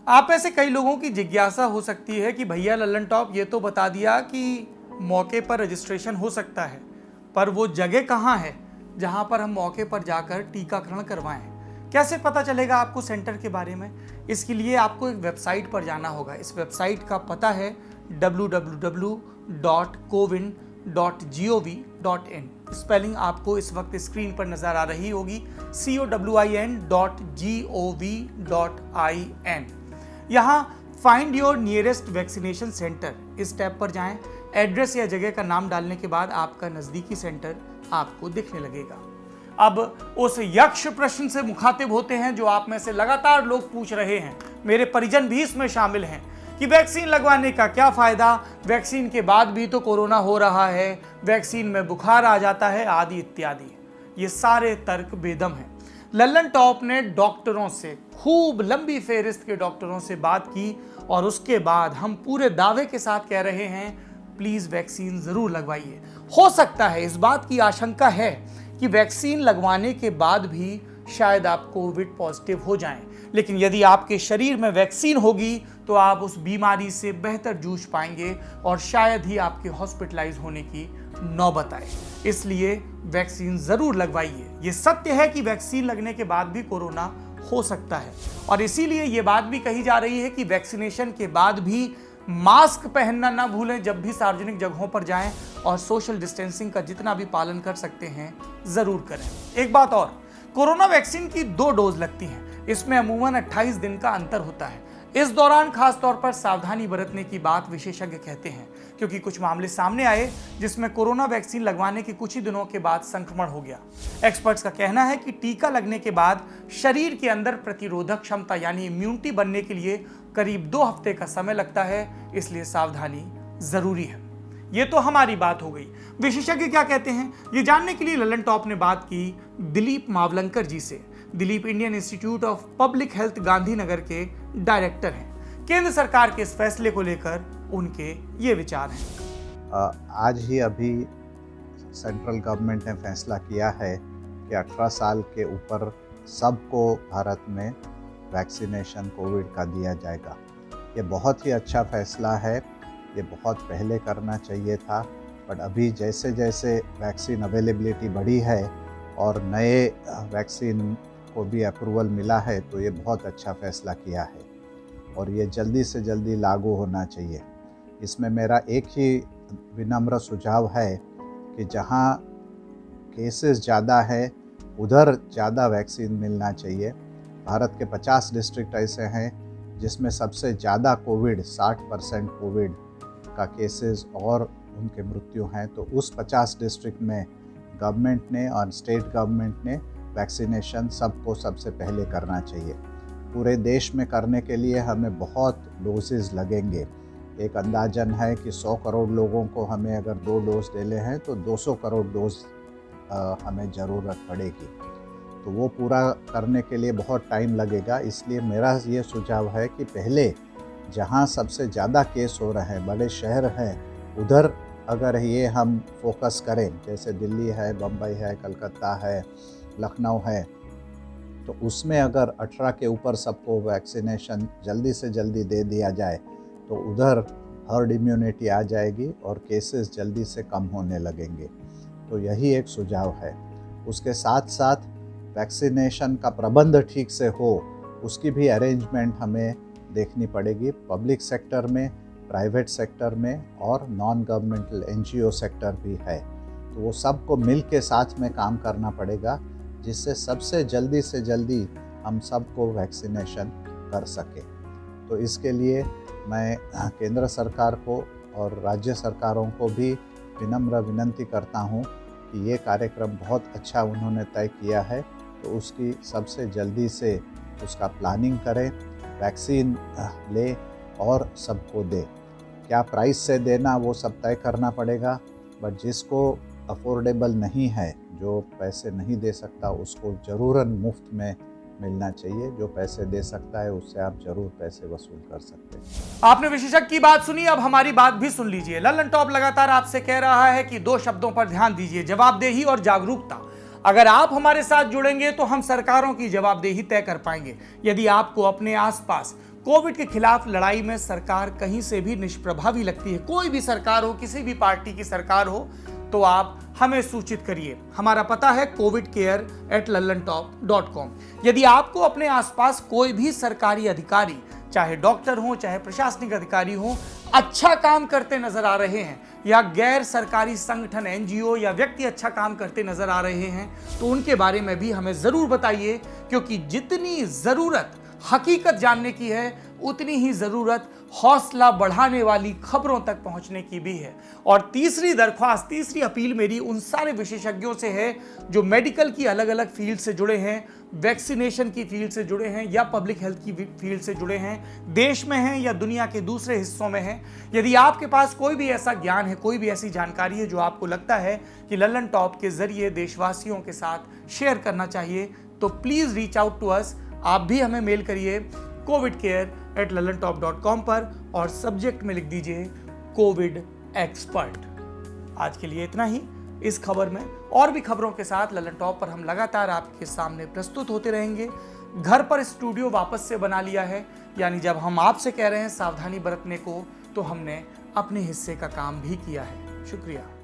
आप में से कई लोगों की जिज्ञासा हो सकती है कि भैया लल्लन टॉप ये तो बता दिया कि मौके पर रजिस्ट्रेशन हो सकता है, पर वो जगह कहाँ है जहाँ पर हम मौके पर जाकर टीकाकरण करवाएं? कैसे पता चलेगा आपको सेंटर के बारे में? इसके लिए आपको एक वेबसाइट पर जाना होगा। इस वेबसाइट का पता है www.cowin.gov.in। स्पेलिंग आपको इस वक्त स्क्रीन पर नजर आ रही होगी, COWIN.gov.in। यहाँ find your nearest vaccination centre, इस टैब पर जाएं। एड्रेस या जगह का नाम डालने के बाद आपका नजदीकी सेंटर आपको दिखने लगेगा। अब उस यक्ष प्रश्न से मुखातिब होते हैं जो आप में से लगातार लोग पूछ रहे हैं, मेरे परिजन भी इसमें शामिल हैं, कि वैक्सीन लगवाने का क्या फायदा, वैक्सीन के बाद भी तो कोरोना हो रहा है, वैक्सीन में बुखार आ जाता है, आदि इत्यादि। ये सारे तर्क बेदम हैं। लल्लन टॉप ने डॉक्टरों से, खूब लंबी फेहरिस्त के डॉक्टरों से बात की और उसके बाद हम पूरे दावे के साथ कह रहे हैं, प्लीज वैक्सीन जरूर लगवाइए। हो सकता है, इस बात की आशंका है कि वैक्सीन लगवाने के बाद भी शायद आप कोविड पॉजिटिव हो जाएं, लेकिन यदि आपके शरीर में वैक्सीन होगी तो आप उस बीमारी से बेहतर जूझ पाएंगे और शायद ही आपके हॉस्पिटलाइज होने की नौबत आए। इसलिए वैक्सीन जरूर लगवाइए। ये सत्य है कि वैक्सीन लगने के बाद भी कोरोना हो सकता है और इसीलिए ये बात भी कही जा रही है कि वैक्सीनेशन के बाद भी मास्क पहनना ना भूलें जब भी सार्वजनिक जगहों पर जाएं और सोशल डिस्टेंसिंग का जितना भी पालन कर सकते हैं जरूर करें। एक बात और, कोरोना वैक्सीन की 2 डोज लगती हैं। इसमें अमूमन 28 दिन का अंतर होता है। इस दौरान खास तौर पर सावधानी बरतने की बात विशेषज्ञ कहते हैं, क्योंकि कुछ मामले सामने आए जिसमें कोरोना वैक्सीन लगवाने के कुछ ही दिनों के बाद संक्रमण हो गया। एक्सपर्ट्स का कहना है कि टीका लगने के बाद शरीर के अंदर प्रतिरोधक क्षमता यानी इम्यूनिटी बनने के लिए करीब 2 हफ्ते का समय लगता है, इसलिए सावधानी जरूरी है। ये तो हमारी बात हो गई। विशेषज्ञ क्या कहते हैं, ये जानने के लिए लल्लन टॉप ने बात की दिलीप मावलंकर जी से। Dilip Indian institute of public health Gandhinagar के डायरेक्टर हैं। केंद्र सरकार के इस फैसले को लेकर उनके ये विचार हैं। आज ही अभी सेंट्रल गवर्नमेंट ने फैसला किया है कि 18 साल के ऊपर सबको भारत में वैक्सीनेशन कोविड का दिया जाएगा। ये बहुत ही अच्छा फैसला है। ये बहुत पहले करना चाहिए था, बट अभी जैसे जैसे वैक्सीन अवेलेबिलिटी बढ़ी है और नए वैक्सीन को भी अप्रूवल मिला है, तो ये बहुत अच्छा फैसला किया है और ये जल्दी से जल्दी लागू होना चाहिए। इसमें मेरा एक ही विनम्र सुझाव है कि जहाँ केसेस ज़्यादा है उधर ज़्यादा वैक्सीन मिलना चाहिए। भारत के 50 डिस्ट्रिक्ट ऐसे हैं जिसमें सबसे ज़्यादा कोविड 60% कोविड का केसेस और उनके मृत्यु हैं, तो उस 50 डिस्ट्रिक्ट में गवर्नमेंट ने और स्टेट गवर्नमेंट ने वैक्सीनेशन सबको सबसे पहले करना चाहिए। पूरे देश में करने के लिए हमें बहुत डोजेज़ लगेंगे। एक अंदाजन है कि 100 करोड़ लोगों को हमें अगर 2 डोज देने हैं तो 200 करोड़ डोज हमें ज़रूरत पड़ेगी। तो वो पूरा करने के लिए बहुत टाइम लगेगा। इसलिए मेरा ये सुझाव है कि पहले जहाँ सबसे ज़्यादा केस हो रहे हैं, बड़े शहर हैं, उधर अगर ये हम फोकस करें, जैसे दिल्ली है, बम्बई है, कलकत्ता है, लखनऊ है, तो उसमें अगर 18 के ऊपर सबको वैक्सीनेशन जल्दी से जल्दी दे दिया जाए तो उधर हर्ड इम्यूनिटी आ जाएगी और केसेस जल्दी से कम होने लगेंगे। तो यही एक सुझाव है। उसके साथ साथ वैक्सीनेशन का प्रबंध ठीक से हो, उसकी भी अरेंजमेंट हमें देखनी पड़ेगी। पब्लिक सेक्टर में, प्राइवेट सेक्टर में और नॉन गवर्नमेंटल NGO सेक्टर भी है, तो वो सबको मिल के साथ में काम करना पड़ेगा, जिससे सबसे जल्दी से जल्दी हम सबको वैक्सीनेशन कर सके। तो इसके लिए मैं केंद्र सरकार को और राज्य सरकारों को भी विनम्र विनती करता हूँ कि ये कार्यक्रम बहुत अच्छा उन्होंने तय किया है, तो उसकी सबसे जल्दी से उसका प्लानिंग करें, वैक्सीन ले और सबको दे। क्या प्राइस से देना वो सब तय करना पड़ेगा, बट जिसको अफोर्डेबल नहीं है, जो पैसे नहीं दे सकता, उसको ज़रूरन मुफ्त में मिलना चाहिए। जो पैसे दे सकता है उससे आप जरूर पैसे वसूल कर सकते हैं। आपने विशेषज्ञ की बात सुनी, अब हमारी बात भी सुन लीजिए। लल्लन टॉप लगातार आपसे कह रहा है कि 2 शब्दों पर ध्यान दीजिए, जवाबदेही और जागरूकता। अगर आप हमारे साथ जुड़ेंगे तो हम सरकारों की जवाबदेही तय कर पाएंगे। यदि आपको अपने आसपास कोविड के खिलाफ लड़ाई में सरकार कहीं से भी निष्प्रभावी लगती है। कोई भी सरकार हो, किसी भी पार्टी की सरकार हो, तो आप हमें सूचित करिए। हमारा पता है covidcare@lallanTop.com। यदि आपको अपने आसपास कोई भी सरकारी अधिकारी, चाहे डॉक्टर हो, चाहे प्रशासनिक अधिकारी हो, अच्छा काम करते नजर आ रहे हैं, या गैर सरकारी संगठन एनजीओ या व्यक्ति अच्छा काम करते नजर आ रहे हैं, तो उनके बारे में भी हमें जरूर बताइए, क्योंकि जितनी जरूरत हकीकत जानने की है, उतनी ही जरूरत हौसला बढ़ाने वाली खबरों तक पहुंचने की भी है। और तीसरी दरख्वास्त, तीसरी अपील मेरी उन सारे विशेषज्ञों से है जो मेडिकल की अलग अलग फील्ड से जुड़े हैं, वैक्सीनेशन की फील्ड से जुड़े हैं या पब्लिक हेल्थ की फील्ड से जुड़े हैं, देश में हैं या दुनिया के दूसरे हिस्सों में हैं। यदि आपके पास कोई भी ऐसा ज्ञान है, कोई भी ऐसी जानकारी है जो आपको लगता है कि लल्लन टॉप के जरिए देशवासियों के साथ शेयर करना चाहिए, तो please reach out to us. आप भी हमें मेल करिए covidcare@lallanTop.com पर और सब्जेक्ट में लिख दीजिए कोविड एक्सपर्ट। आज के लिए इतना ही। इस खबर में और भी खबरों के साथ लल्लन टॉप पर हम लगातार आपके सामने प्रस्तुत होते रहेंगे। घर पर स्टूडियो वापस से बना लिया है, यानी जब हम आपसे कह रहे हैं सावधानी बरतने को, तो हमने अपने हिस्से का काम भी किया है। शुक्रिया।